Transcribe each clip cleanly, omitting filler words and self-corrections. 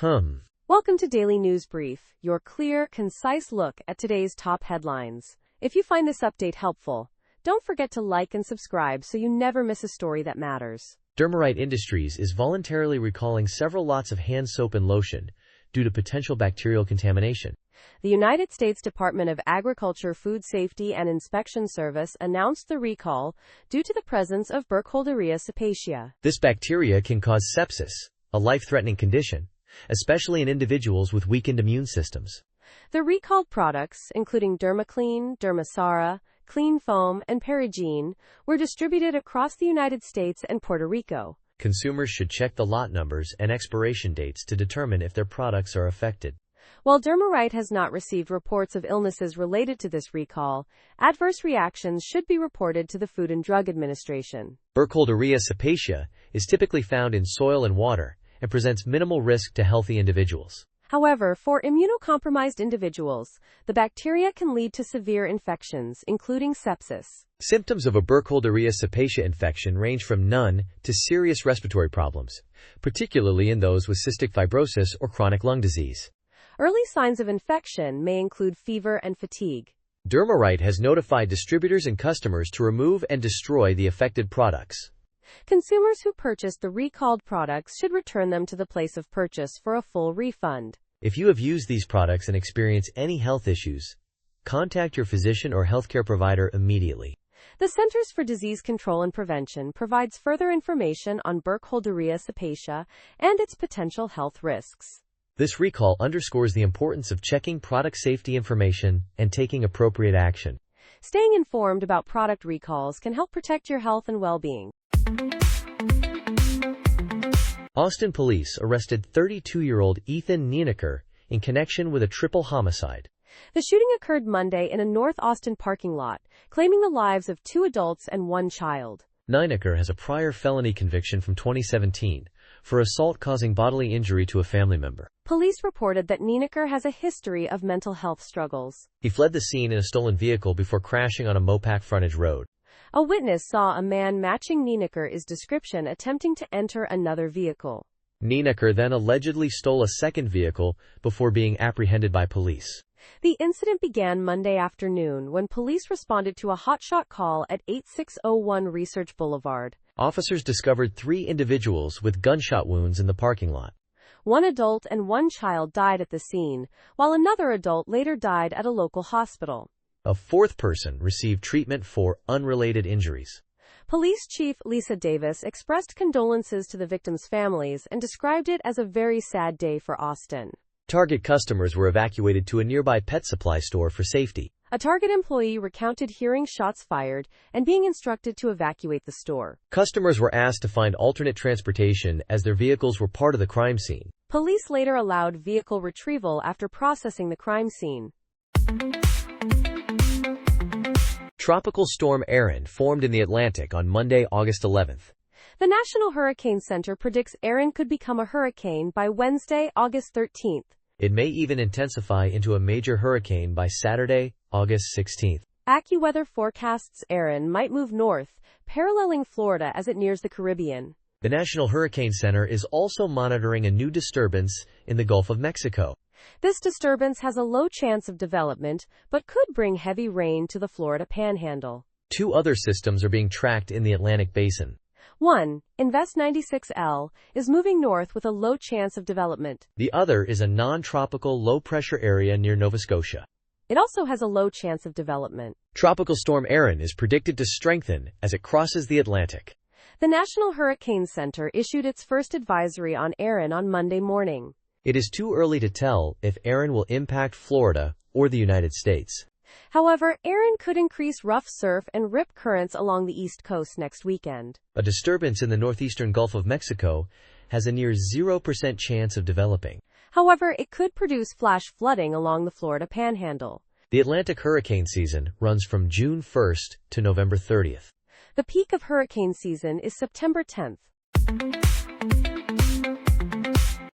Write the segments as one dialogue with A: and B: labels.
A: Welcome to Daily News Brief, your clear, concise look at today's top headlines. If you find this update helpful, don't forget to like and subscribe so you never miss a story that matters.
B: Dermarite Industries is voluntarily recalling several lots of hand soap and lotion due to potential bacterial contamination.
A: The United States Department of Agriculture Food Safety and Inspection Service announced the recall due to the presence of Burkholderia cepacia.
B: This bacteria can cause sepsis, a life-threatening condition, especially in individuals with weakened immune systems.
A: The recalled products, including Dermaclean, Dermasara, Clean Foam, and Perigene, were distributed across the United States and Puerto Rico.
B: Consumers should check the lot numbers and expiration dates to determine if their products are affected.
A: While Dermarite has not received reports of illnesses related to this recall, adverse reactions should be reported to the Food and Drug Administration.
B: Burkholderia cepacia is typically found in soil and water and presents minimal risk to healthy individuals.
A: However, for immunocompromised individuals, the bacteria can lead to severe infections, including sepsis.
B: Symptoms of a Burkholderia cepacia infection range from none to serious respiratory problems, particularly in those with cystic fibrosis or chronic lung disease.
A: Early signs of infection may include fever and fatigue.
B: Dermarite has notified distributors and customers to remove and destroy the affected products.
A: Consumers who purchased the recalled products should return them to the place of purchase for a full refund.
B: If you have used these products and experience any health issues, contact your physician or healthcare provider immediately.
A: The Centers for Disease Control and Prevention provides further information on Burkholderia cepacia and its potential health risks.
B: This recall underscores the importance of checking product safety information and taking appropriate action.
A: Staying informed about product recalls can help protect your health and well-being.
B: Austin police arrested 32-year-old Ethan Nienaker in connection with a triple homicide.
A: The shooting occurred Monday in a North Austin parking lot, claiming the lives of 2 adults and 1 child.
B: Nienaker has a prior felony conviction from 2017 for assault causing bodily injury to a family member.
A: Police reported that Nienaker has a history of mental health struggles.
B: He fled the scene in a stolen vehicle before crashing on a Mopac frontage road.
A: A witness saw a man matching Nienaker's description attempting to enter another vehicle.
B: Nienaker then allegedly stole a second vehicle before being apprehended by police.
A: The incident began Monday afternoon when police responded to a hotshot call at 8601 Research Boulevard.
B: Officers discovered 3 individuals with gunshot wounds in the parking lot.
A: 1 adult and 1 child died at the scene, while another adult later died at a local hospital.
B: A 4th person received treatment for unrelated injuries.
A: Police Chief Lisa Davis expressed condolences to the victims' families and described it as a very sad day for Austin.
B: Target customers were evacuated to a nearby pet supply store for safety.
A: A Target employee recounted hearing shots fired and being instructed to evacuate the store.
B: Customers were asked to find alternate transportation as their vehicles were part of the crime scene.
A: Police later allowed vehicle retrieval after processing the crime scene.
B: Tropical Storm Erin formed in the Atlantic on Monday, August 11th.
A: The National Hurricane Center predicts Erin could become a hurricane by Wednesday, August 13th.
B: It may even intensify into a major hurricane by Saturday, August 16th.
A: AccuWeather forecasts Erin might move north, paralleling Florida as it nears the Caribbean.
B: The National Hurricane Center is also monitoring a new disturbance in the Gulf of Mexico.
A: This disturbance has a low chance of development, but could bring heavy rain to the Florida Panhandle.
B: 2 other systems are being tracked in the Atlantic Basin.
A: 1, Invest 96L, is moving north with a low chance of development.
B: The other is a non-tropical low-pressure area near Nova Scotia.
A: It also has a low chance of development.
B: Tropical Storm Erin is predicted to strengthen as it crosses the Atlantic.
A: The National Hurricane Center issued its first advisory on Erin on Monday morning.
B: It is too early to tell if Erin will impact Florida or the United States.
A: However, Erin could increase rough surf and rip currents along the East Coast next weekend.
B: A disturbance in the northeastern Gulf of Mexico has a near 0% chance of developing.
A: However, it could produce flash flooding along the Florida Panhandle.
B: The Atlantic hurricane season runs from June 1st to November 30th.
A: The peak of hurricane season is September 10th.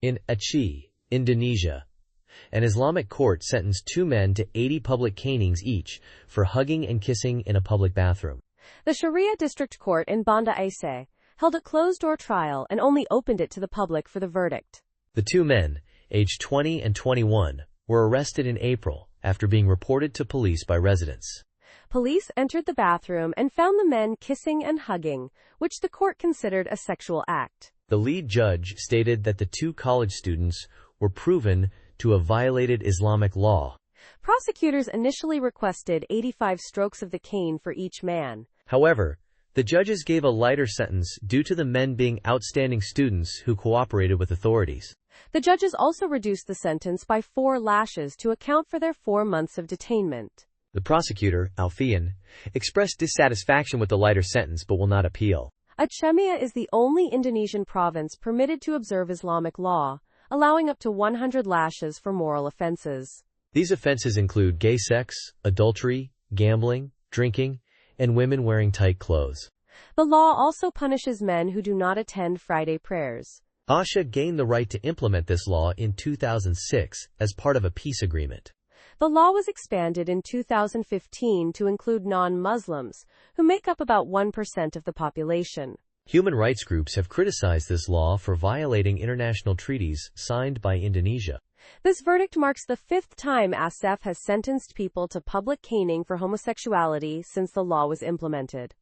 B: In Aceh, Indonesia, an Islamic court sentenced 2 men to 80 public canings each for hugging and kissing in a public bathroom.
A: The Sharia District Court in Banda Aceh held a closed-door trial and only opened it to the public for the verdict.
B: The 2 men, aged 20 and 21, were arrested in April after being reported to police by residents.
A: Police entered the bathroom and found the men kissing and hugging, which the court considered a sexual act.
B: The lead judge stated that the two college students were proven to have violated Islamic law.
A: Prosecutors initially requested 85 strokes of the cane for each man.
B: However, the judges gave a lighter sentence due to the men being outstanding students who cooperated with authorities.
A: The judges also reduced the sentence by 4 lashes to account for their 4 months of detainment.
B: The prosecutor, Alfian, expressed dissatisfaction with the lighter sentence but will not appeal.
A: Aceh is the only Indonesian province permitted to observe Islamic law, allowing up to 100 lashes for moral offenses.
B: These offenses include gay sex, adultery, gambling, drinking, and women wearing tight clothes.
A: The law also punishes men who do not attend Friday prayers.
B: Aceh gained the right to implement this law in 2006 as part of a peace agreement.
A: The law was expanded in 2015 to include non-Muslims, who make up about 1% of the population.
B: Human rights groups have criticized this law for violating international treaties signed by Indonesia.
A: This verdict marks the 5th time Aceh has sentenced people to public caning for homosexuality since the law was implemented.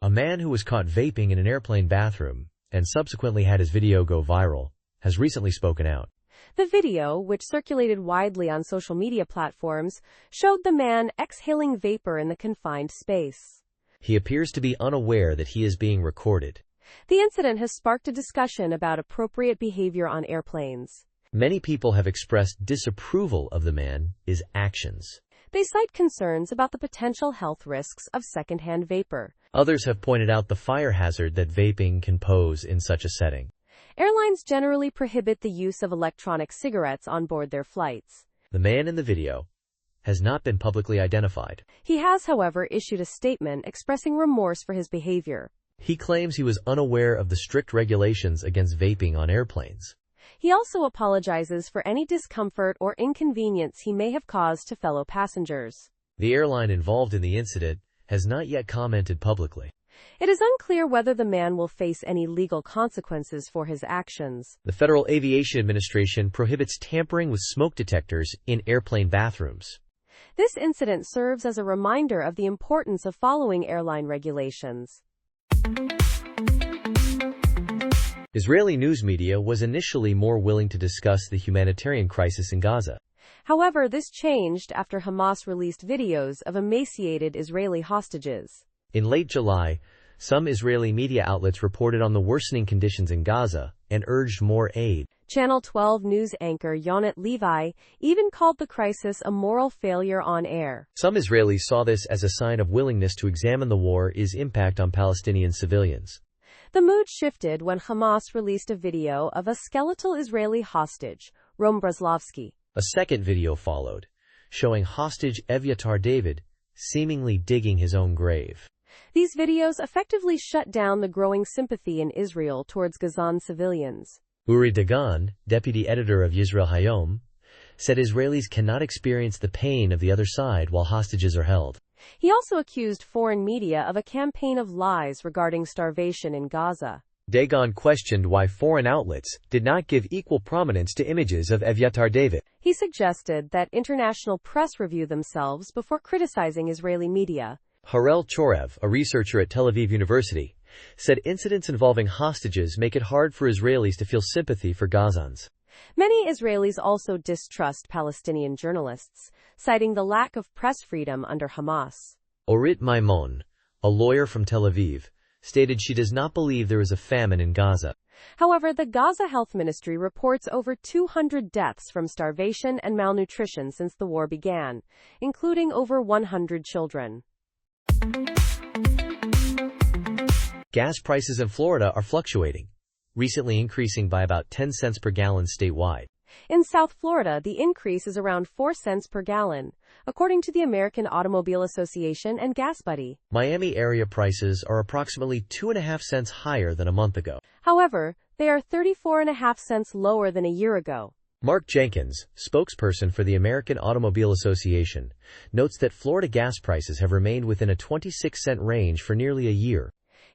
B: A man who was caught vaping in an airplane bathroom and subsequently had his video go viral has recently spoken out.
A: The video, which circulated widely on social media platforms, showed the man exhaling vapor in the confined space.
B: He appears to be unaware that he is being recorded.
A: The incident has sparked a discussion about appropriate behavior on airplanes.
B: Many people have expressed disapproval of the man's actions.
A: They cite concerns about the potential health risks of secondhand vapor.
B: Others have pointed out the fire hazard that vaping can pose in such a setting.
A: Airlines generally prohibit the use of electronic cigarettes on board their flights.
B: The man in the video has not been publicly identified.
A: He has, however, issued a statement expressing remorse for his behavior.
B: He claims he was unaware of the strict regulations against vaping on airplanes.
A: He also apologizes for any discomfort or inconvenience he may have caused to fellow passengers.
B: The airline involved in the incident has not yet commented publicly.
A: It is unclear whether the man will face any legal consequences for his actions.
B: The Federal Aviation Administration prohibits tampering with smoke detectors in airplane bathrooms.
A: This incident serves as a reminder of the importance of following airline regulations.
B: Israeli news media was initially more willing to discuss the humanitarian crisis in Gaza.
A: However, this changed after Hamas released videos of emaciated Israeli hostages.
B: In late July, some Israeli media outlets reported on the worsening conditions in Gaza and urged more aid.
A: Channel 12 news anchor Yonat Levi even called the crisis a moral failure on air.
B: Some Israelis saw this as a sign of willingness to examine the war's impact on Palestinian civilians.
A: The mood shifted when Hamas released a video of a skeletal Israeli hostage, Rom Breslovsky.
B: A second video followed, showing hostage Evyatar David seemingly digging his own grave.
A: These videos effectively shut down the growing sympathy in Israel towards Gazan civilians.
B: Uri Dagan, deputy editor of Yisrael Hayom, said Israelis cannot experience the pain of the other side while hostages are held.
A: He also accused foreign media of a campaign of lies regarding starvation in Gaza.
B: Dagan questioned why foreign outlets did not give equal prominence to images of Evyatar David.
A: He suggested that international press review themselves before criticizing Israeli media.
B: Harel Chorev, a researcher at Tel Aviv University, said incidents involving hostages make it hard for Israelis to feel sympathy for Gazans.
A: Many Israelis also distrust Palestinian journalists, citing the lack of press freedom under Hamas.
B: Orit Maimon, a lawyer from Tel Aviv, stated she does not believe there is a famine in Gaza.
A: However, the Gaza Health Ministry reports over 200 deaths from starvation and malnutrition since the war began, including over 100 children.
B: Gas prices in Florida are fluctuating, recently increasing by about 10 cents per gallon statewide.
A: In South Florida, the increase is around 4 cents per gallon, according to the American Automobile Association and Gas Buddy.
B: Miami area prices are approximately 2.5 cents higher than a month ago.
A: However, they are 34.5 cents lower than a year ago.
B: Mark Jenkins, spokesperson for the American Automobile Association, notes that Florida gas prices have remained within a 26-cent range for nearly a year.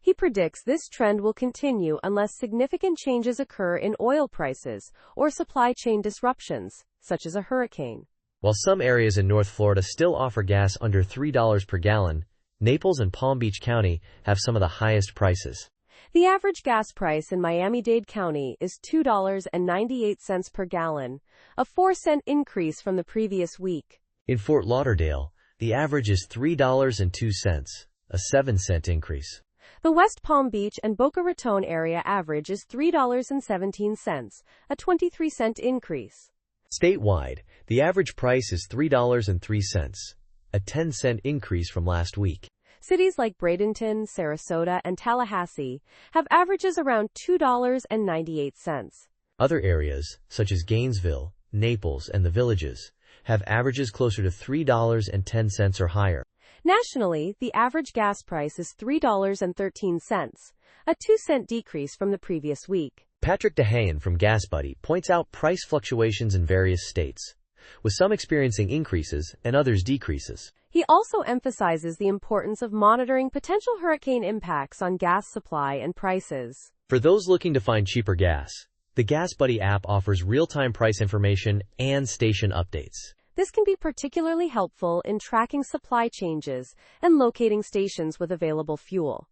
A: He predicts this trend will continue unless significant changes occur in oil prices or supply chain disruptions, such as a hurricane.
B: While some areas in North Florida still offer gas under $3 per gallon, Naples and Palm Beach County have some of the highest prices.
A: The average gas price in Miami-Dade County is $2.98 per gallon, a 4-cent increase from the previous week.
B: In Fort Lauderdale, the average is $3.02, a 7-cent increase.
A: The West Palm Beach and Boca Raton area average is $3.17, a 23-cent increase.
B: Statewide, the average price is $3.03, a 10-cent increase from last week.
A: Cities like Bradenton, Sarasota, and Tallahassee have averages around $2.98.
B: Other areas, such as Gainesville, Naples, and the Villages, have averages closer to $3.10 or higher.
A: Nationally, the average gas price is $3.13, a 2-cent decrease from the previous week.
B: Patrick DeHayen from GasBuddy points out price fluctuations in various states, with some experiencing increases and others decreases.
A: He also emphasizes the importance of monitoring potential hurricane impacts on gas supply and prices.
B: For those looking to find cheaper gas, the GasBuddy app offers real-time price information and station updates.
A: This can be particularly helpful in tracking supply changes and locating stations with available fuel.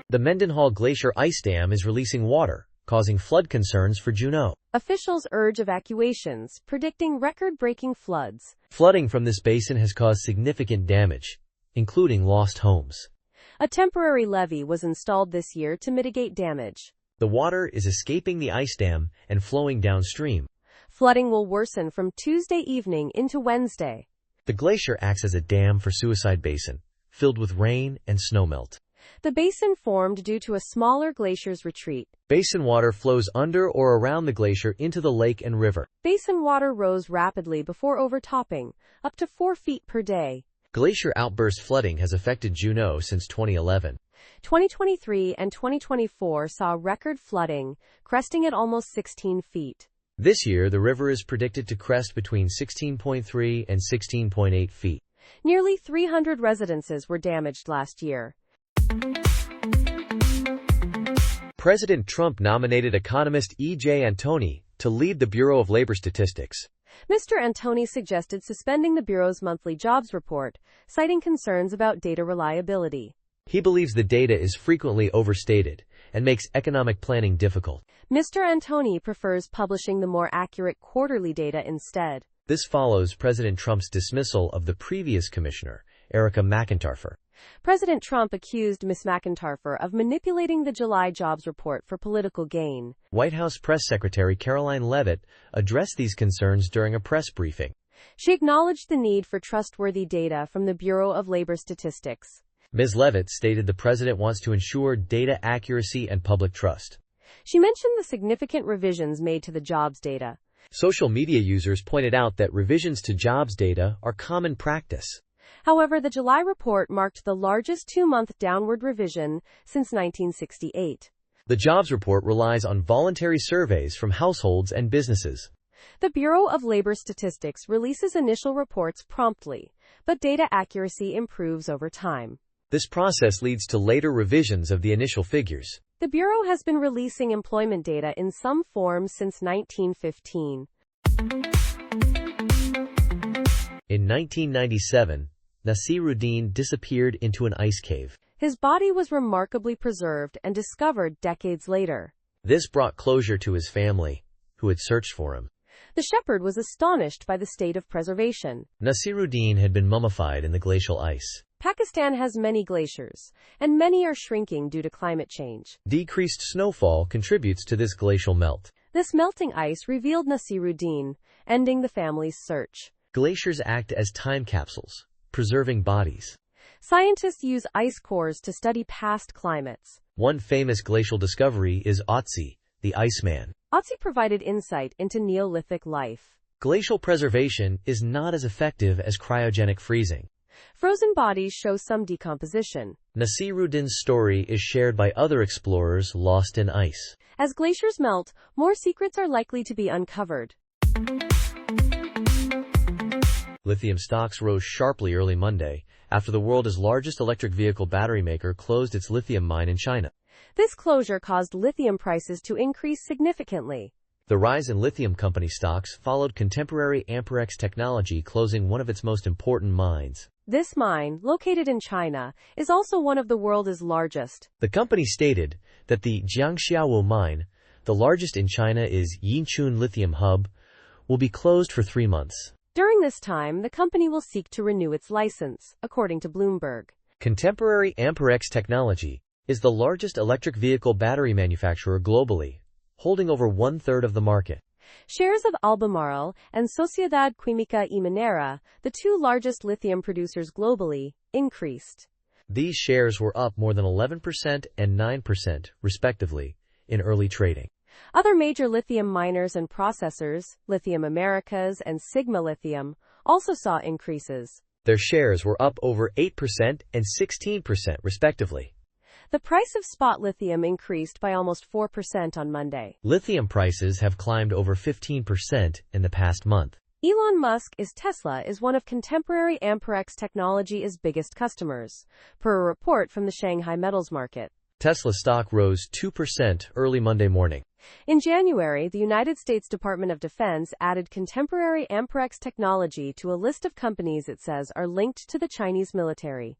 B: The Mendenhall Glacier ice dam is releasing water, causing flood concerns for Juneau.
A: Officials urge evacuations, predicting record-breaking floods.
B: Flooding from this basin has caused significant damage, including lost homes.
A: A temporary levee was installed this year to mitigate damage.
B: The water is escaping the ice dam and flowing downstream.
A: Flooding will worsen from Tuesday evening into Wednesday.
B: The glacier acts as a dam for Suicide Basin, filled with rain and snowmelt.
A: The basin formed due to a smaller glacier's retreat.
B: Basin water flows under or around the glacier into the lake and river.
A: Basin water rose rapidly before overtopping, up to 4 feet per day.
B: Glacier outburst flooding has affected Juneau since 2011.
A: 2023 and 2024 saw record flooding, cresting at almost 16 feet.
B: This year, the river is predicted to crest between 16.3 and 16.8 feet.
A: Nearly 300 residences were damaged last year.
B: President Trump nominated economist E.J. Antoni to lead the Bureau of Labor Statistics.
A: Mr. Antoni suggested suspending the Bureau's monthly jobs report, citing concerns about data reliability.
B: He believes the data is frequently overstated and makes economic planning difficult.
A: Mr. Antoni prefers publishing the more accurate quarterly data instead.
B: This follows President Trump's dismissal of the previous commissioner, Erica McIntyre.
A: President Trump accused Ms. McIntyre of manipulating the July jobs report for political gain.
B: White House Press Secretary Caroline Leavitt addressed these concerns during a press briefing.
A: She acknowledged the need for trustworthy data from the Bureau of Labor Statistics.
B: Ms. Leavitt stated the president wants to ensure data accuracy and public trust.
A: She mentioned the significant revisions made to the jobs data.
B: Social media users pointed out that revisions to jobs data are common practice.
A: However, the July report marked the largest 2-month downward revision since 1968.
B: The jobs report relies on voluntary surveys from households and businesses.
A: The Bureau of Labor Statistics releases initial reports promptly, but data accuracy improves over time.
B: This process leads to later revisions of the initial figures.
A: The Bureau has been releasing employment data in some form since 1915.
B: In 1997, Nasiruddin disappeared into an ice cave.
A: His body was remarkably preserved and discovered decades later.
B: This brought closure to his family, who had searched for him.
A: The shepherd was astonished by the state of preservation.
B: Nasiruddin had been mummified in the glacial ice.
A: Pakistan has many glaciers, and many are shrinking due to climate change.
B: Decreased snowfall contributes to this glacial melt.
A: This melting ice revealed Nasiruddin, ending the family's search.
B: Glaciers act as time capsules, preserving bodies.
A: Scientists use ice cores to study past climates.
B: One famous glacial discovery is Otzi, the Iceman.
A: Otzi provided insight into Neolithic life.
B: Glacial preservation is not as effective as cryogenic freezing.
A: Frozen bodies show some decomposition.
B: Nasiruddin's story is shared by other explorers lost in ice.
A: As glaciers melt, more secrets are likely to be uncovered.
B: Lithium stocks rose sharply early Monday after the world's largest electric vehicle battery maker closed its lithium mine in China.
A: This closure caused lithium prices to increase significantly.
B: The rise in lithium company stocks followed contemporary Amperex Technology closing one of its most important mines.
A: This mine, located in China, is also one of the world's largest.
B: The company stated that the Jiangxiawo mine, the largest in China is Yinchuan Lithium Hub, will be closed for 3 months.
A: During this time, the company will seek to renew its license, according to Bloomberg.
B: Contemporary Amperex Technology is the largest electric vehicle battery manufacturer globally, holding over 1/3 of the market.
A: Shares of Albemarle and Sociedad Química y Minera, the two largest lithium producers globally, increased.
B: These shares were up more than 11% and 9%, respectively, in early trading.
A: Other major lithium miners and processors, Lithium Americas and Sigma Lithium, also saw increases.
B: Their shares were up over 8% and 16%, respectively.
A: The price of spot lithium increased by almost 4% on Monday.
B: Lithium prices have climbed over 15% in the past month.
A: Elon Musk's Tesla is one of contemporary Amperex Technology's biggest customers, per a report from the Shanghai Metals Market.
B: Tesla stock rose 2% early Monday morning.
A: In January, the United States Department of Defense added contemporary Amperex Technology to a list of companies it says are linked to the Chinese military.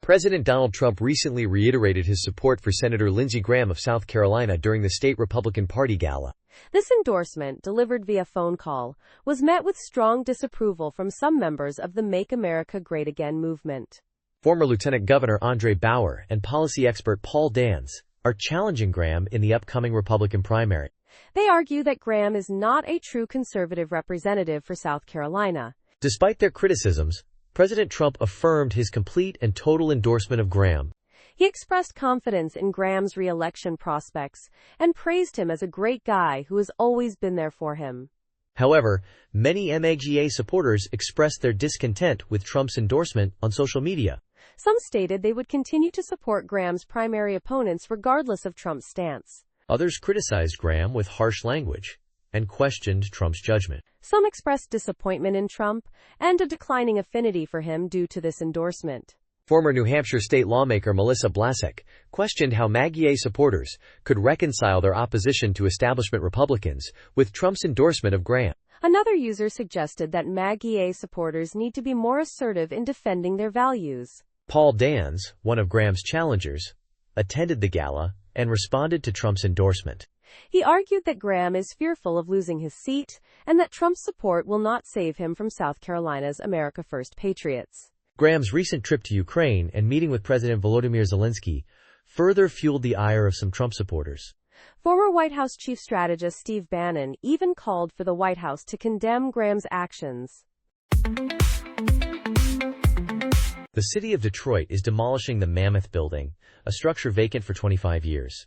B: President Donald Trump recently reiterated his support for Senator Lindsey Graham of South Carolina during the state Republican Party gala.
A: This endorsement, delivered via phone call, was met with strong disapproval from some members of the Make America Great Again movement.
B: Former Lieutenant Governor Andre Bauer and policy expert Paul Dans are challenging Graham in the upcoming Republican primary.
A: They argue that Graham is not a true conservative representative for South Carolina.
B: Despite their criticisms, President Trump affirmed his complete and total endorsement of Graham.
A: He expressed confidence in Graham's re-election prospects and praised him as a great guy who has always been there for him.
B: However, many MAGA supporters expressed their discontent with Trump's endorsement on social media.
A: Some stated they would continue to support Graham's primary opponents regardless of Trump's stance.
B: Others criticized Graham with harsh language and questioned Trump's judgment.
A: Some expressed disappointment in Trump and a declining affinity for him due to this endorsement.
B: Former New Hampshire state lawmaker Melissa Blasek questioned how MAGA supporters could reconcile their opposition to establishment Republicans with Trump's endorsement of Graham.
A: Another user suggested that MAGA supporters need to be more assertive in defending their values.
B: Paul Dans, one of Graham's challengers, attended the gala and responded to Trump's endorsement.
A: He argued that Graham is fearful of losing his seat and that Trump's support will not save him from South Carolina's America First patriots.
B: Graham's recent trip to Ukraine and meeting with President Volodymyr Zelensky further fueled the ire of some Trump supporters.
A: Former White House chief strategist Steve Bannon even called for the White House to condemn Graham's actions.
B: The city of Detroit is demolishing the Mammoth Building, a structure vacant for 25 years.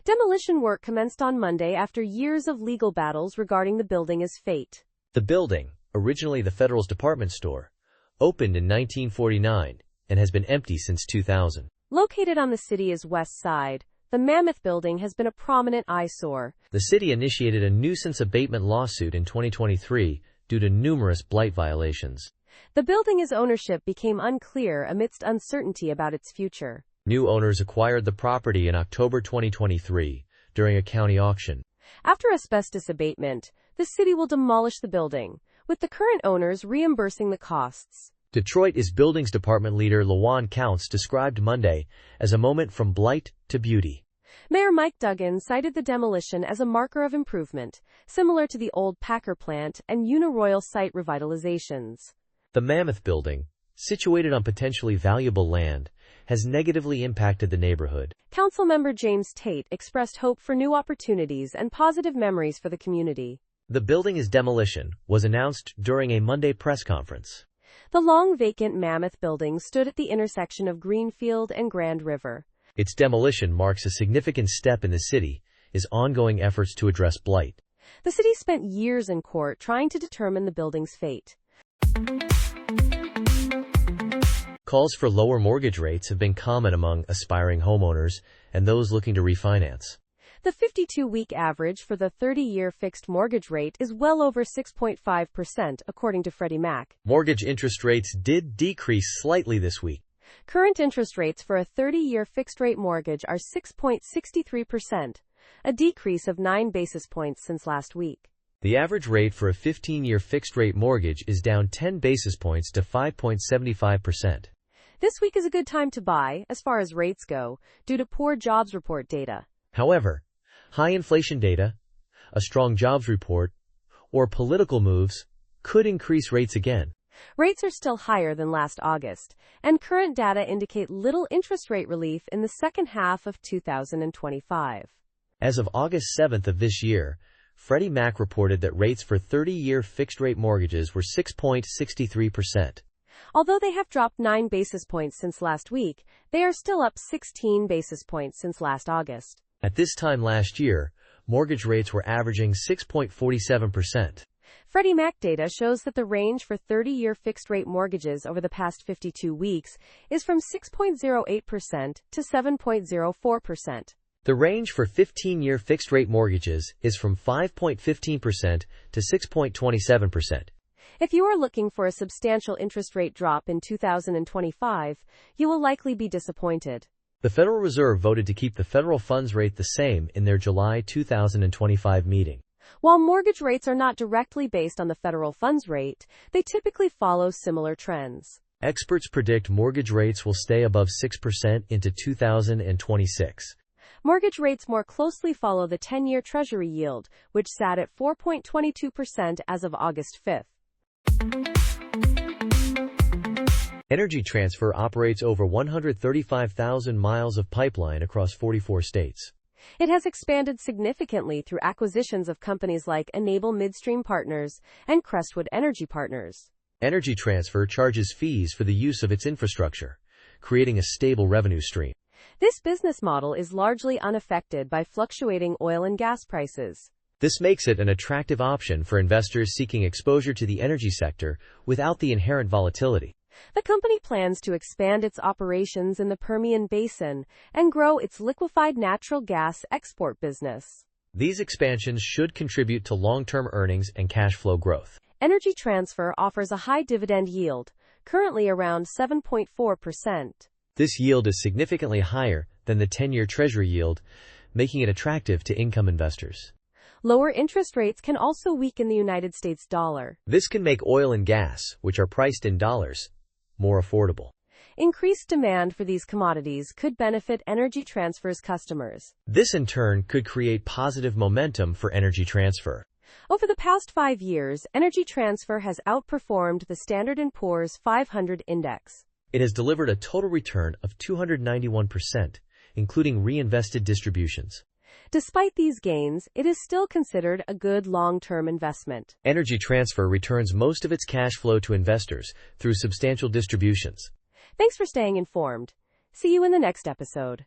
A: Demolition work commenced on Monday after years of legal battles regarding the building's fate.
B: The building, originally the Federal's department store, opened in 1949 and has been empty since 2000.
A: Located on the city's west side, the Mammoth Building has been a prominent eyesore.
B: The city initiated a nuisance abatement lawsuit in 2023 due to numerous blight violations.
A: The building's ownership became unclear amidst uncertainty about its future.
B: New owners acquired the property in October 2023 during a county auction.
A: After asbestos abatement, the city will demolish the building, with the current owners reimbursing the costs.
B: Detroit is Buildings Department leader LaJuan Counts described Monday as a moment from blight to beauty.
A: Mayor Mike Duggan cited the demolition as a marker of improvement, similar to the old Packer plant and Uniroyal site revitalizations.
B: The Mammoth Building, situated on potentially valuable land, has negatively impacted the neighborhood.
A: Councilmember James Tate expressed hope for new opportunities and positive memories for the community.
B: The building's demolition was announced during a Monday press conference.
A: The long vacant Mammoth Building stood at the intersection of Greenfield and Grand River.
B: Its demolition marks a significant step in the city's ongoing efforts to address blight.
A: The city spent years in court trying to determine the building's fate.
B: Calls for lower mortgage rates have been common among aspiring homeowners and those looking to refinance.
A: The 52-week average for the 30-year fixed mortgage rate is well over 6.5%, according to Freddie Mac.
B: Mortgage interest rates did decrease slightly this week.
A: Current interest rates for a 30-year fixed-rate mortgage are 6.63%, a decrease of 9 basis points since last week.
B: The average rate for a 15-year fixed-rate mortgage is down 10 basis points to 5.75%.
A: This week is a good time to buy, as far as rates go, due to poor jobs report data.
B: However, high inflation data, a strong jobs report, or political moves could increase rates again.
A: Rates are still higher than last August, and current data indicate little interest rate relief in the second half of 2025.
B: As of August 7th of this year, Freddie Mac reported that rates for 30-year fixed-rate mortgages were 6.63%.
A: Although they have dropped 9 basis points since last week, they are still up 16 basis points since last August.
B: At this time last year, mortgage rates were averaging 6.47%.
A: Freddie Mac data shows that the range for 30-year fixed-rate mortgages over the past 52 weeks is from 6.08% to 7.04%.
B: The range for 15-year fixed-rate mortgages is from 5.15% to 6.27%.
A: If you are looking for a substantial interest rate drop in 2025, you will likely be disappointed.
B: The Federal Reserve voted to keep the federal funds rate the same in their July 2025 meeting.
A: While mortgage rates are not directly based on the federal funds rate, they typically follow similar trends.
B: Experts predict mortgage rates will stay above 6% into 2026.
A: Mortgage rates more closely follow the 10-year Treasury yield, which sat at 4.22% as of August 5th.
B: Energy Transfer operates over 135,000 miles of pipeline across 44 states.
A: It has expanded significantly through acquisitions of companies like Enable Midstream Partners and Crestwood Energy Partners.
B: Energy Transfer charges fees for the use of its infrastructure, creating a stable revenue stream.
A: This business model is largely unaffected by fluctuating oil and gas prices.
B: This makes it an attractive option for investors seeking exposure to the energy sector without the inherent volatility.
A: The company plans to expand its operations in the Permian Basin and grow its liquefied natural gas export business.
B: These expansions should contribute to long-term earnings and cash flow growth.
A: Energy Transfer offers a high dividend yield, currently around 7.4%.
B: This yield is significantly higher than the 10-year Treasury yield, making it attractive to income investors.
A: Lower interest rates can also weaken the United States dollar.
B: This can make oil and gas, which are priced in dollars, more affordable.
A: Increased demand for these commodities could benefit Energy Transfer's customers.
B: This in turn could create positive momentum for Energy Transfer.
A: Over the past 5 years, Energy Transfer has outperformed the Standard & Poor's 500 index.
B: It has delivered a total return of 291%, including reinvested distributions.
A: Despite these gains, it is still considered a good long-term investment.
B: Energy Transfer returns most of its cash flow to investors through substantial distributions.
A: Thanks for staying informed. See you in the next episode.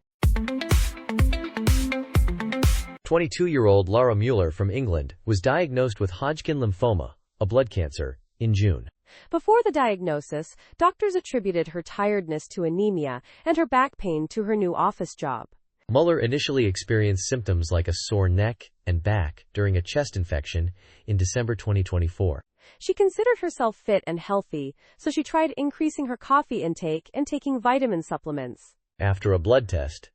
B: 22-year-old Laura Mueller from England was diagnosed with Hodgkin lymphoma, a blood cancer, in June.
A: Before the diagnosis, doctors attributed her tiredness to anemia and her back pain to her new office job.
B: Mueller initially experienced symptoms like a sore neck and back during a chest infection in December 2024.
A: She considered herself fit and healthy, so she tried increasing her coffee intake and taking vitamin supplements.
B: After a blood test,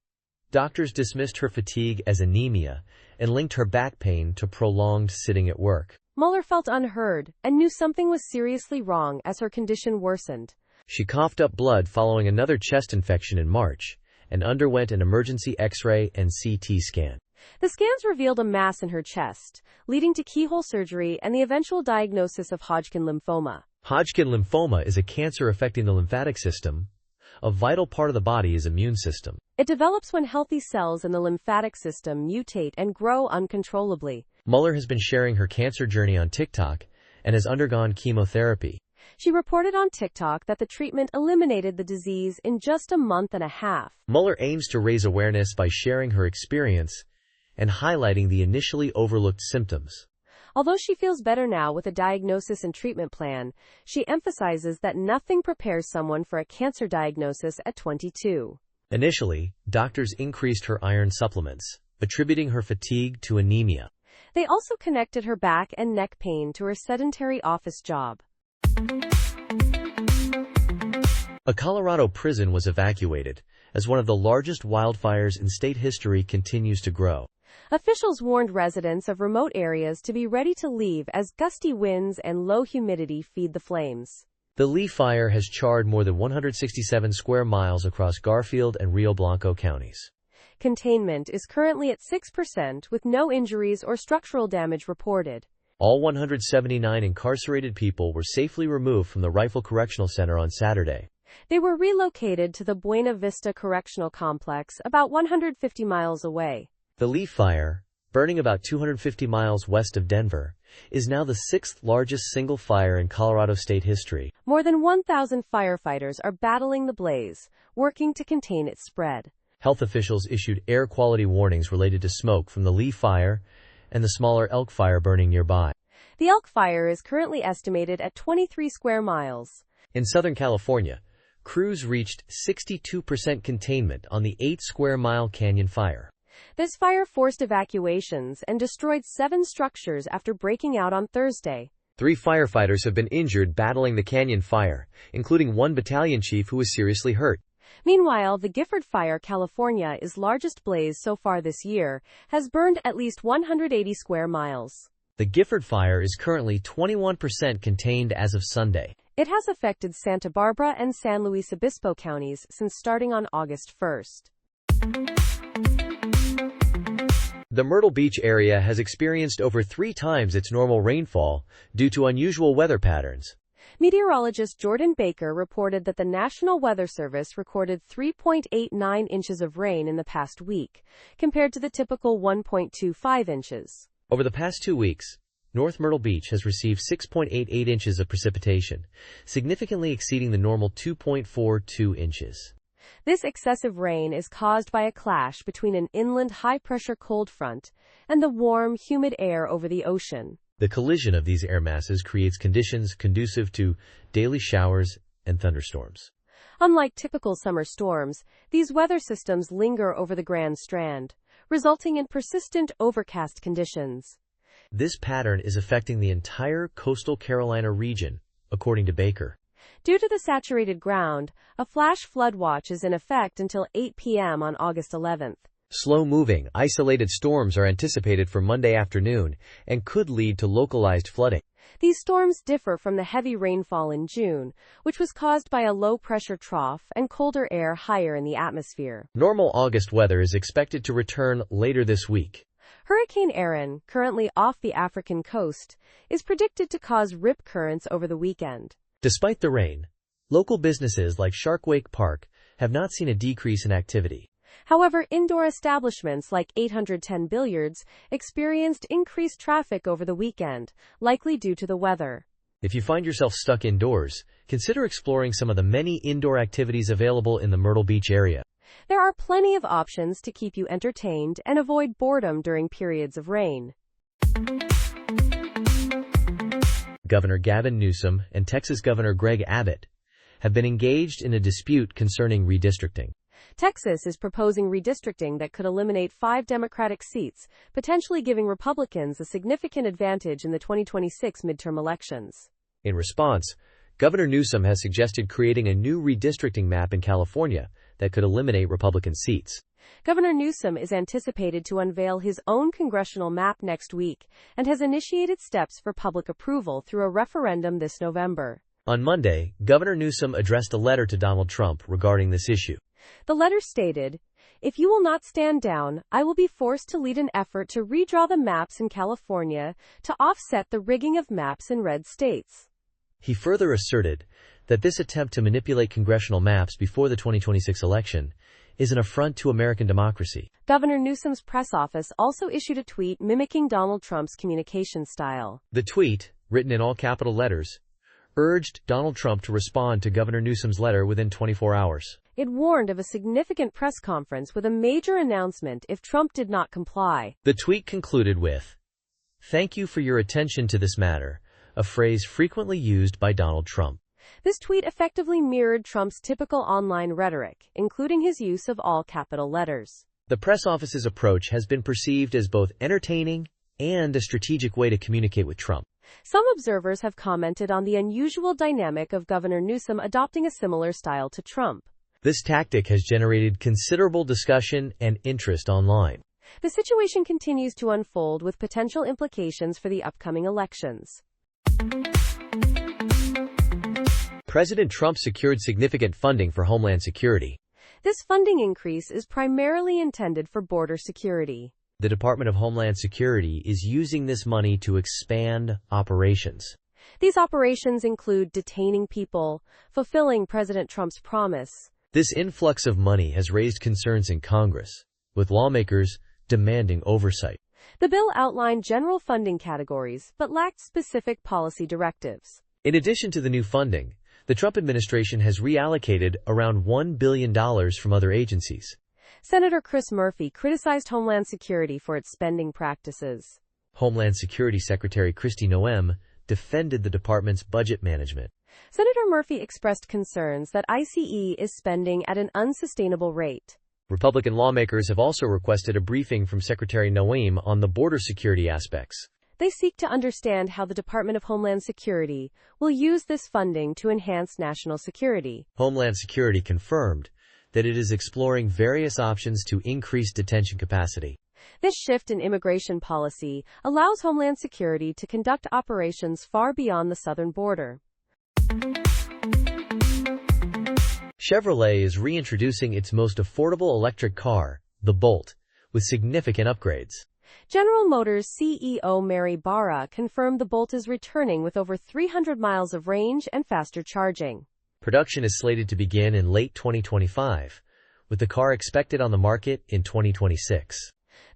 B: doctors dismissed her fatigue as anemia and linked her back pain to prolonged sitting at work.
A: Mueller felt unheard and knew something was seriously wrong as her condition worsened.
B: She coughed up blood following another chest infection in March and underwent an emergency X-ray and CT scan.
A: The scans revealed a mass in her chest, leading to keyhole surgery and the eventual diagnosis of Hodgkin lymphoma.
B: Hodgkin lymphoma is a cancer affecting the lymphatic system, a vital part of the body's immune system.
A: It develops when healthy cells in the lymphatic system mutate and grow uncontrollably.
B: Mueller has been sharing her cancer journey on TikTok and has undergone chemotherapy.
A: She reported on TikTok that the treatment eliminated the disease in just a month and a half.
B: Mueller aims to raise awareness by sharing her experience and highlighting the initially overlooked symptoms.
A: Although she feels better now with a diagnosis and treatment plan, she emphasizes that nothing prepares someone for a cancer diagnosis at 22.
B: Initially, doctors increased her iron supplements, attributing her fatigue to anemia.
A: They also connected her back and neck pain to her sedentary office job.
B: A Colorado prison was evacuated, as one of the largest wildfires in state history continues to grow.
A: Officials warned residents of remote areas to be ready to leave as gusty winds and low humidity feed the flames.
B: The Lee Fire has charred more than 167 square miles across Garfield and Rio Blanco counties.
A: Containment is currently at 6% with no injuries or structural damage reported.
B: All 179 incarcerated people were safely removed from the Rifle Correctional Center on Saturday.
A: They were relocated to the Buena Vista Correctional Complex, about 150 miles away.
B: The Lee Fire, burning about 250 miles west of Denver, is now the sixth largest single fire in Colorado state history.
A: More than 1,000 firefighters are battling the blaze, working to contain its spread.
B: Health officials issued air quality warnings related to smoke from the Lee Fire and the smaller Elk Fire burning nearby.
A: The Elk Fire is currently estimated at 23 square miles.
B: In Southern California, crews reached 62% containment on the 8-square-mile Canyon Fire.
A: This fire forced evacuations and destroyed 7 structures after breaking out on Thursday.
B: 3 firefighters have been injured battling the Canyon Fire, including one battalion chief who was seriously hurt.
A: Meanwhile, the Gifford Fire, California's largest blaze so far this year, has burned at least 180 square miles.
B: The Gifford Fire is currently 21% contained as of Sunday.
A: It has affected Santa Barbara and San Luis Obispo counties since starting on August 1st.
B: The Myrtle Beach area has experienced over 3 times its normal rainfall due to unusual weather patterns.
A: Meteorologist Jordan Baker reported that the National Weather Service recorded 3.89 inches of rain in the past week, compared to the typical 1.25 inches.
B: Over the past 2 weeks, North Myrtle Beach has received 6.88 inches of precipitation, significantly exceeding the normal 2.42 inches.
A: This excessive rain is caused by a clash between an inland high-pressure cold front and the warm, humid air over the ocean.
B: The collision of these air masses creates conditions conducive to daily showers and thunderstorms.
A: Unlike typical summer storms, these weather systems linger over the Grand Strand, resulting in persistent overcast conditions.
B: This pattern is affecting the entire coastal Carolina region, according to Baker.
A: Due to the saturated ground, a flash flood watch is in effect until 8 p.m. on August 11th.
B: Slow-moving, isolated storms are anticipated for Monday afternoon and could lead to localized flooding.
A: These storms differ from the heavy rainfall in June, which was caused by a low-pressure trough and colder air higher in the atmosphere.
B: Normal August weather is expected to return later this week.
A: Hurricane Erin, currently off the African coast, is predicted to cause rip currents over the weekend.
B: Despite the rain, local businesses like Sharkwake Park have not seen a decrease in activity.
A: However, indoor establishments like 810 Billiards experienced increased traffic over the weekend, likely due to the weather.
B: If you find yourself stuck indoors, consider exploring some of the many indoor activities available in the Myrtle Beach area.
A: There are plenty of options to keep you entertained and avoid boredom during periods of rain.
B: Governor Gavin Newsom and Texas Governor Greg Abbott have been engaged in a dispute concerning redistricting.
A: Texas is proposing redistricting that could eliminate 5 Democratic seats, potentially giving Republicans a significant advantage in the 2026 midterm elections.
B: In response, Governor Newsom has suggested creating a new redistricting map in California that could eliminate Republican seats.
A: Governor Newsom is anticipated to unveil his own congressional map next week and has initiated steps for public approval through a referendum this November.
B: On Monday, Governor Newsom addressed a letter to Donald Trump regarding this issue.
A: The letter stated, "If you will not stand down, I will be forced to lead an effort to redraw the maps in California to offset the rigging of maps in red states."
B: He further asserted that this attempt to manipulate congressional maps before the 2026 election is an affront to American democracy.
A: Governor Newsom's press office also issued a tweet mimicking Donald Trump's communication style.
B: The tweet, written in all capital letters, urged Donald Trump to respond to Governor Newsom's letter within 24 hours.
A: It warned of a significant press conference with a major announcement if Trump did not comply.
B: The tweet concluded with, "Thank you for your attention to this matter," a phrase frequently used by Donald Trump.
A: This tweet effectively mirrored Trump's typical online rhetoric, including his use of all capital letters.
B: The press office's approach has been perceived as both entertaining and a strategic way to communicate with Trump.
A: Some observers have commented on the unusual dynamic of Governor Newsom adopting a similar style to Trump.
B: This tactic has generated considerable discussion and interest online.
A: The situation continues to unfold with potential implications for the upcoming elections.
B: President Trump secured significant funding for Homeland Security.
A: This funding increase is primarily intended for border security.
B: The Department of Homeland Security is using this money to expand operations.
A: These operations include detaining people, fulfilling President Trump's promise.
B: This influx of money has raised concerns in Congress, with lawmakers demanding oversight.
A: The bill outlined general funding categories, but lacked specific policy directives.
B: In addition to the new funding, the Trump administration has reallocated around $1 billion from other agencies.
A: Senator Chris Murphy criticized Homeland Security for its spending practices.
B: Homeland Security Secretary Kristi Noem defended the department's budget management.
A: Senator Murphy expressed concerns that ICE is spending at an unsustainable rate.
B: Republican lawmakers have also requested a briefing from Secretary Noem on the border security aspects.
A: They seek to understand how the Department of Homeland Security will use this funding to enhance national security.
B: Homeland Security confirmed that it is exploring various options to increase detention capacity.
A: This shift in immigration policy allows Homeland Security to conduct operations far beyond the southern border.
B: Chevrolet is reintroducing its most affordable electric car, the Bolt, with significant upgrades.
A: General Motors CEO Mary Barra confirmed the Bolt is returning with over 300 miles of range and faster charging.
B: Production is slated to begin in late 2025, with the car expected on the market in 2026.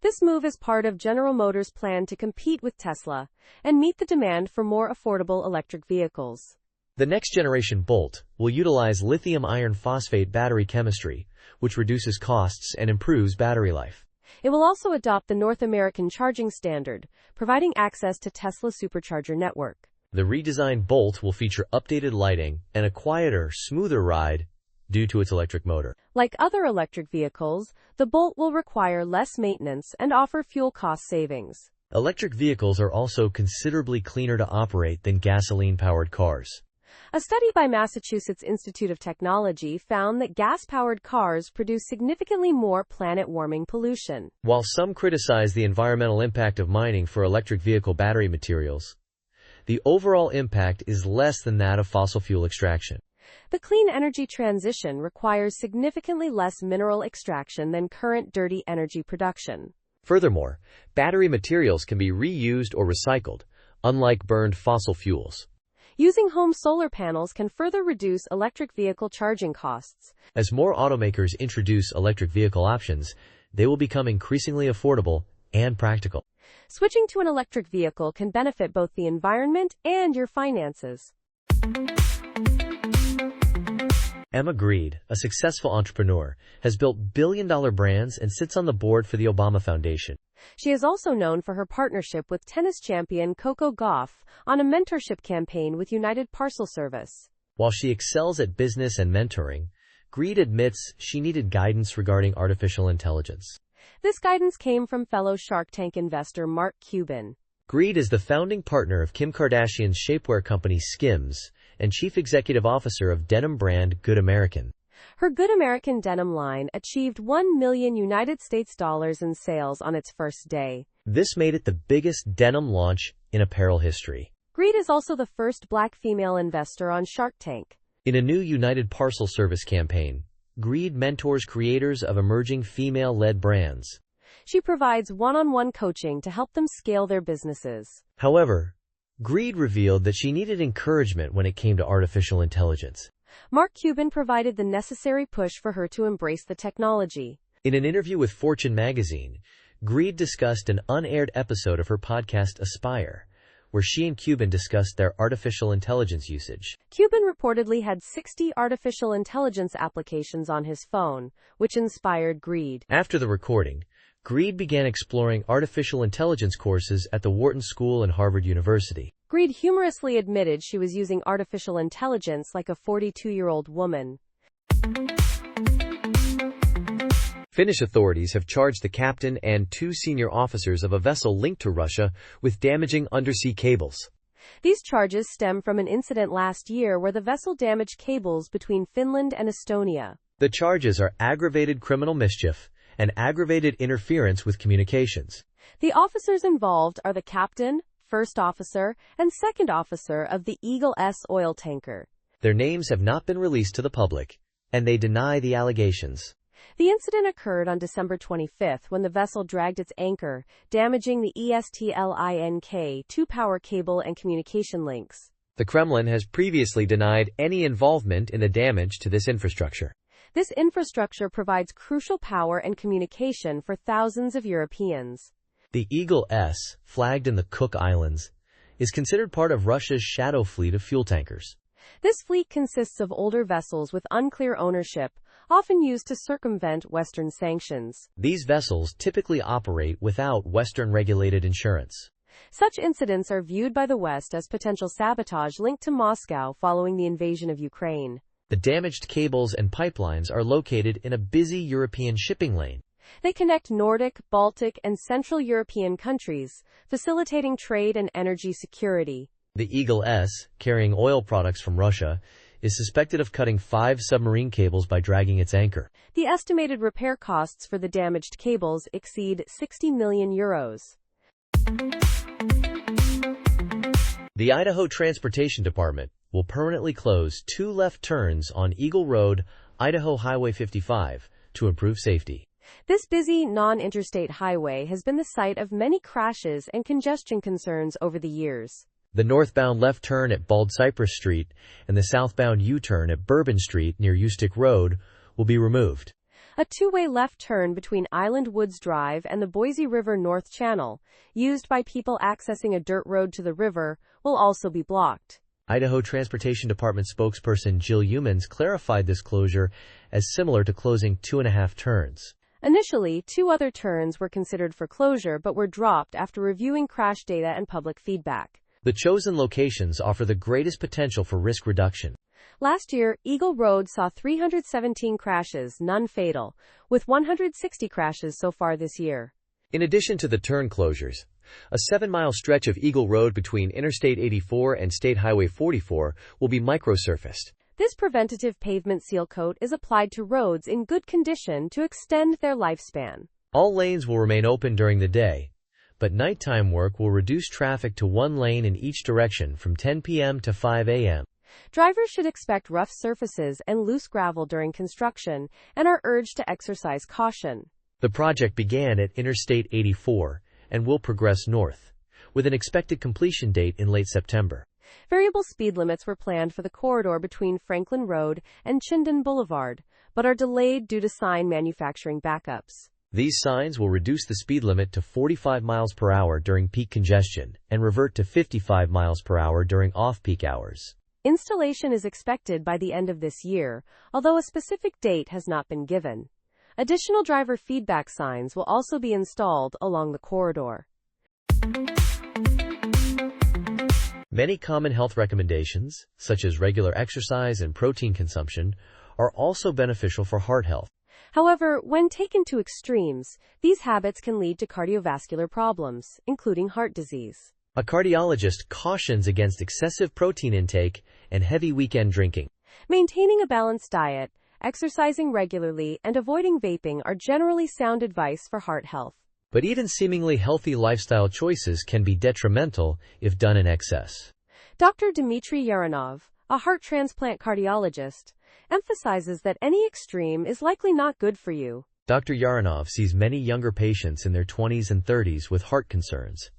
A: This move is part of General Motors' plan to compete with Tesla and meet the demand for more affordable electric vehicles.
B: The next-generation Bolt will utilize lithium iron phosphate battery chemistry, which reduces costs and improves battery life.
A: It will also adopt the North American charging standard, providing access to Tesla supercharger network.
B: The redesigned Bolt will feature updated lighting and a quieter, smoother ride due to its electric motor.
A: Like other electric vehicles, the Bolt will require less maintenance and offer fuel cost savings.
B: Electric vehicles are also considerably cleaner to operate than gasoline-powered cars.
A: A study by Massachusetts Institute of Technology found that gas-powered cars produce significantly more planet-warming pollution.
B: While some criticize the environmental impact of mining for electric vehicle battery materials, the overall impact is less than that of fossil fuel extraction.
A: The clean energy transition requires significantly less mineral extraction than current dirty energy production.
B: Furthermore, battery materials can be reused or recycled, unlike burned fossil fuels.
A: Using home solar panels can further reduce electric vehicle charging costs.
B: As more automakers introduce electric vehicle options, they will become increasingly affordable and practical.
A: Switching to an electric vehicle can benefit both the environment and your finances.
B: Emma Grede, a successful entrepreneur, has built billion-dollar brands and sits on the board for the Obama Foundation.
A: She is also known for her partnership with tennis champion Coco Gauff on a mentorship campaign with United Parcel Service.
B: While she excels at business and mentoring, Grede admits she needed guidance regarding artificial intelligence.
A: This guidance came from fellow Shark Tank investor Mark Cuban.
B: Grede is the founding partner of Kim Kardashian's shapewear company Skims and chief executive officer of denim brand Good American.
A: Her Good American denim line achieved $1 million in sales on its first day.
B: This made it the biggest denim launch in apparel history.
A: Grede is also the first black female investor on Shark Tank.
B: In a new United Parcel Service campaign, Grede mentors creators of emerging female-led brands.
A: She provides one-on-one coaching to help them scale their businesses.
B: However, Grede revealed that she needed encouragement when it came to artificial intelligence.
A: Mark Cuban provided the necessary push for her to embrace the technology.
B: In an interview with Fortune magazine, Grede discussed an unaired episode of her podcast Aspire, where she and Cuban discussed their artificial intelligence usage.
A: Cuban reportedly had 60 artificial intelligence applications on his phone, which inspired Grede.
B: After the recording, Grede began exploring artificial intelligence courses at the Wharton School and Harvard University.
A: Grede humorously admitted she was using artificial intelligence like a 42-year-old woman.
B: Finnish authorities have charged the captain and 2 senior officers of a vessel linked to Russia with damaging undersea cables.
A: These charges stem from an incident last year where the vessel damaged cables between Finland and Estonia.
B: The charges are aggravated criminal mischief and aggravated interference with communications.
A: The officers involved are the captain, first officer, and second officer of the Eagle-S oil tanker.
B: Their names have not been released to the public, and they deny the allegations.
A: The incident occurred on December 25 when the vessel dragged its anchor, damaging the ESTLINK-2 power cable and communication links.
B: The Kremlin has previously denied any involvement in the damage to this infrastructure.
A: This infrastructure provides crucial power and communication for thousands of Europeans.
B: The Eagle-S, flagged in the Cook Islands, is considered part of Russia's shadow fleet of fuel tankers.
A: This fleet consists of older vessels with unclear ownership, often used to circumvent Western sanctions.
B: These vessels typically operate without Western-regulated insurance.
A: Such incidents are viewed by the West as potential sabotage linked to Moscow following the invasion of Ukraine.
B: The damaged cables and pipelines are located in a busy European shipping lane.
A: They connect Nordic, Baltic, and Central European countries, facilitating trade and energy security.
B: The Eagle-S, carrying oil products from Russia, is suspected of cutting 5 submarine cables by dragging its anchor.
A: The estimated repair costs for the damaged cables exceed €60 million.
B: The Idaho Transportation Department will permanently close 2 left turns on Eagle Road, Idaho Highway 55, to improve safety.
A: This busy, non-interstate highway has been the site of many crashes and congestion concerns over the years.
B: The northbound left turn at Bald Cypress Street and the southbound U-turn at Bourbon Street near Ustick Road will be removed.
A: A 2-way left turn between Island Woods Drive and the Boise River North Channel, used by people accessing a dirt road to the river, will also be blocked.
B: Idaho Transportation Department spokesperson Jill Humans clarified this closure as similar to closing 2.5 turns.
A: Initially, 2 other turns were considered for closure but were dropped after reviewing crash data and public feedback.
B: The chosen locations offer the greatest potential for risk reduction.
A: Last year, Eagle Road saw 317 crashes, none fatal, with 160 crashes so far this year.
B: In addition to the turn closures, a 7-mile stretch of Eagle Road between Interstate 84 and State Highway 44 will be microsurfaced.
A: This preventative pavement seal coat is applied to roads in good condition to extend their lifespan.
B: All lanes will remain open during the day, but nighttime work will reduce traffic to 1 lane in each direction from 10 p.m. to 5 a.m.
A: Drivers should expect rough surfaces and loose gravel during construction and are urged to exercise caution.
B: The project began at Interstate 84 and will progress north, with an expected completion date in late September.
A: Variable speed limits were planned for the corridor between Franklin Road and Chinden Boulevard, but are delayed due to sign manufacturing backups.
B: These signs will reduce the speed limit to 45 miles per hour during peak congestion and revert to 55 miles per hour during off-peak hours.
A: Installation is expected by the end of this year, although a specific date has not been given. Additional driver feedback signs will also be installed along the corridor.
B: Many common health recommendations, such as regular exercise and protein consumption, are also beneficial for heart health.
A: However, when taken to extremes, these habits can lead to cardiovascular problems, including heart disease.
B: A cardiologist cautions against excessive protein intake and heavy weekend drinking.
A: Maintaining a balanced diet, exercising regularly, and avoiding vaping are generally sound advice for heart health.
B: But even seemingly healthy lifestyle choices can be detrimental if done in excess.
A: Dr. Dmitry Yaronov, a heart transplant cardiologist, emphasizes that any extreme is likely not good for you.
B: Dr. Yaronov sees many younger patients in their 20s and 30s with heart concerns.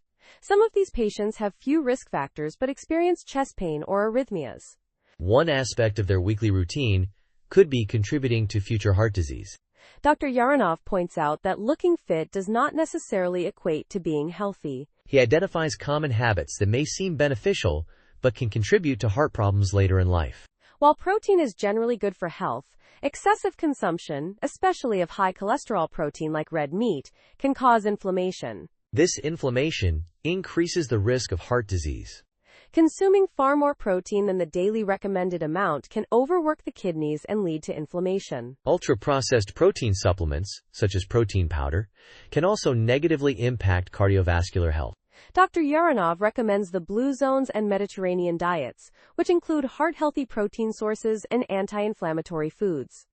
A: Some of these patients have few risk factors but experience chest pain or arrhythmias.
B: One aspect of their weekly routine could be contributing to future heart disease.
A: Dr. Yaronov points out that looking fit does not necessarily equate to being healthy.
B: He identifies common habits that may seem beneficial but can contribute to heart problems later in life.
A: While protein is generally good for health, excessive consumption, especially of high cholesterol protein like red meat, can cause inflammation.
B: This inflammation increases the risk of heart disease.
A: Consuming far more protein than the daily recommended amount can overwork the kidneys and lead to inflammation.
B: Ultra-processed protein supplements, such as protein powder, can also negatively impact cardiovascular health.
A: Dr. Yaronov recommends the Blue Zones and Mediterranean diets, which include heart-healthy protein sources and anti-inflammatory foods.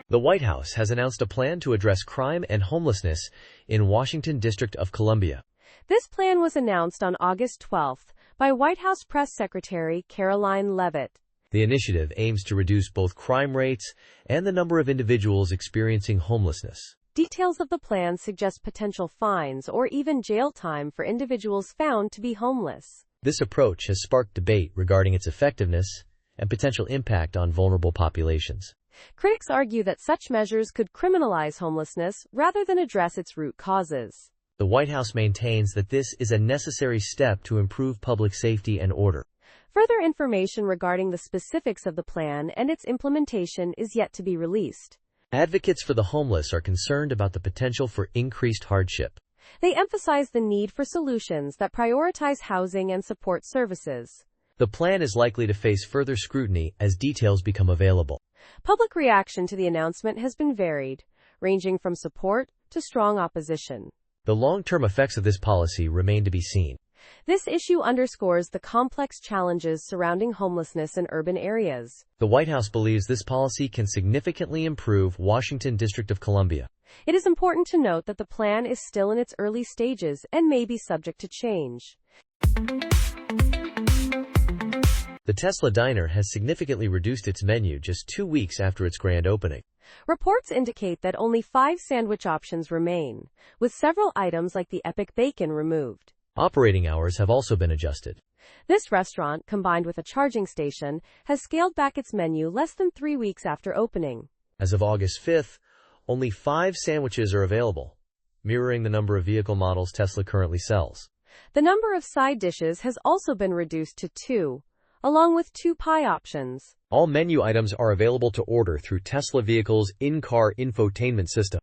B: The White House has announced a plan to address crime and homelessness in Washington District of Columbia.
A: This plan was announced on August 12 by White House Press Secretary Caroline Leavitt.
B: The initiative aims to reduce both crime rates and the number of individuals experiencing homelessness.
A: Details of the plan suggest potential fines or even jail time for individuals found to be homeless.
B: This approach has sparked debate regarding its effectiveness and potential impact on vulnerable populations.
A: Critics argue that such measures could criminalize homelessness rather than address its root causes.
B: The White House maintains that this is a necessary step to improve public safety and order.
A: Further information regarding the specifics of the plan and its implementation is yet to be released.
B: Advocates for the homeless are concerned about the potential for increased hardship.
A: They emphasize the need for solutions that prioritize housing and support services.
B: The plan is likely to face further scrutiny as details become available.
A: Public reaction to the announcement has been varied, ranging from support to strong opposition.
B: The long-term effects of this policy remain to be seen.
A: This issue underscores the complex challenges surrounding homelessness in urban areas.
B: The White House believes this policy can significantly improve Washington District of Columbia.
A: It is important to note that the plan is still in its early stages and may be subject to change.
B: The Tesla diner has significantly reduced its menu just 2 weeks after its grand opening.
A: Reports indicate that only 5 sandwich options remain, with several items like the Epic Bacon removed.
B: Operating hours have also been adjusted.
A: This restaurant, combined with a charging station, has scaled back its menu less than 3 weeks after opening.
B: As of August 5th, only 5 sandwiches are available, mirroring the number of vehicle models Tesla currently sells.
A: The number of side dishes has also been reduced to 2, along with 2 pie options.
B: All menu items are available to order through Tesla vehicles' in-car infotainment system.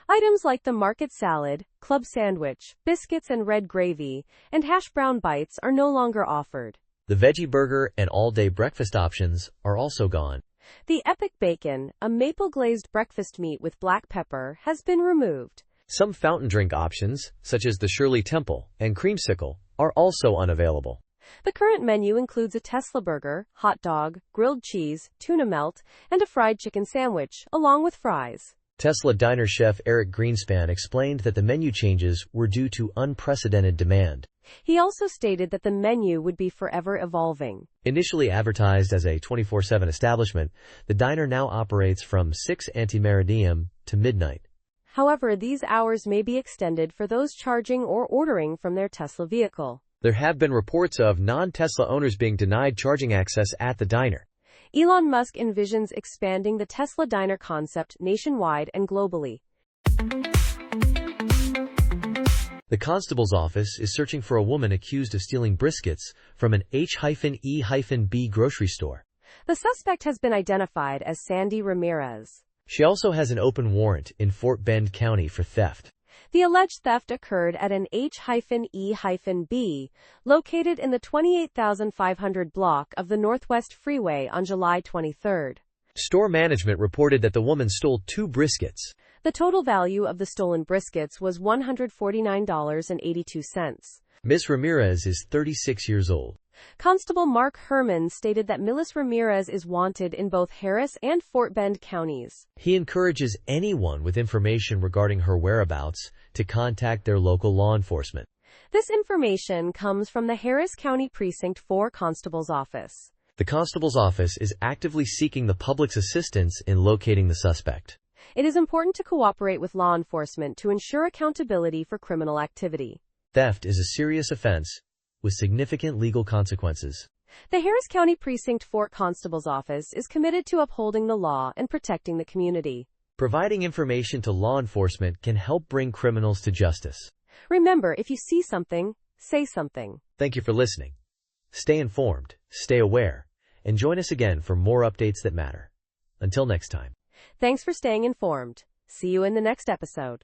A: Items like the market salad, club sandwich, biscuits and red gravy, and hash brown bites are no longer offered.
B: The veggie burger and all-day breakfast options are also gone.
A: The Epic Bacon, a maple-glazed breakfast meat with black pepper, has been removed.
B: Some fountain drink options, such as the Shirley Temple and Creamsicle, are also unavailable.
A: The current menu includes a Tesla burger, hot dog, grilled cheese, tuna melt, and a fried chicken sandwich, along with fries.
B: Tesla diner chef Eric Greenspan explained that the menu changes were due to unprecedented demand.
A: He also stated that the menu would be forever evolving.
B: Initially advertised as a 24/7 establishment, the diner now operates from 6 ante-meridiem to midnight.
A: However, these hours may be extended for those charging or ordering from their Tesla vehicle.
B: There have been reports of non-Tesla owners being denied charging access at the diner.
A: Elon Musk envisions expanding the Tesla diner concept nationwide and globally.
B: The constable's office is searching for a woman accused of stealing briskets from an H-E-B grocery store.
A: The suspect has been identified as Sandy Ramirez.
B: She also has an open warrant in Fort Bend County for theft.
A: The alleged theft occurred at an H-E-B located in the 28,500 block of the Northwest Freeway on July 23.
B: Store management reported that the woman stole 2 briskets.
A: The total value of the stolen briskets was $149.82.
B: Ms. Ramirez is 36 years old.
A: Constable Mark Herman stated that Miss Ramirez is wanted in both Harris and Fort Bend counties.
B: He encourages anyone with information regarding her whereabouts to contact their local law enforcement.
A: This information comes from the Harris County Precinct 4 Constable's Office.
B: The Constable's Office is actively seeking the public's assistance in locating the suspect.
A: It is important to cooperate with law enforcement to ensure accountability for criminal activity.
B: Theft is a serious offense with significant legal consequences.
A: The Harris County Precinct 4 Constable's Office is committed to upholding the law and protecting the community.
B: Providing information to law enforcement can help bring criminals to justice.
A: Remember, if you see something, say something.
B: Thank you for listening. Stay informed, stay aware, and join us again for more updates that matter. Until next time.
A: Thanks for staying informed. See you in the next episode.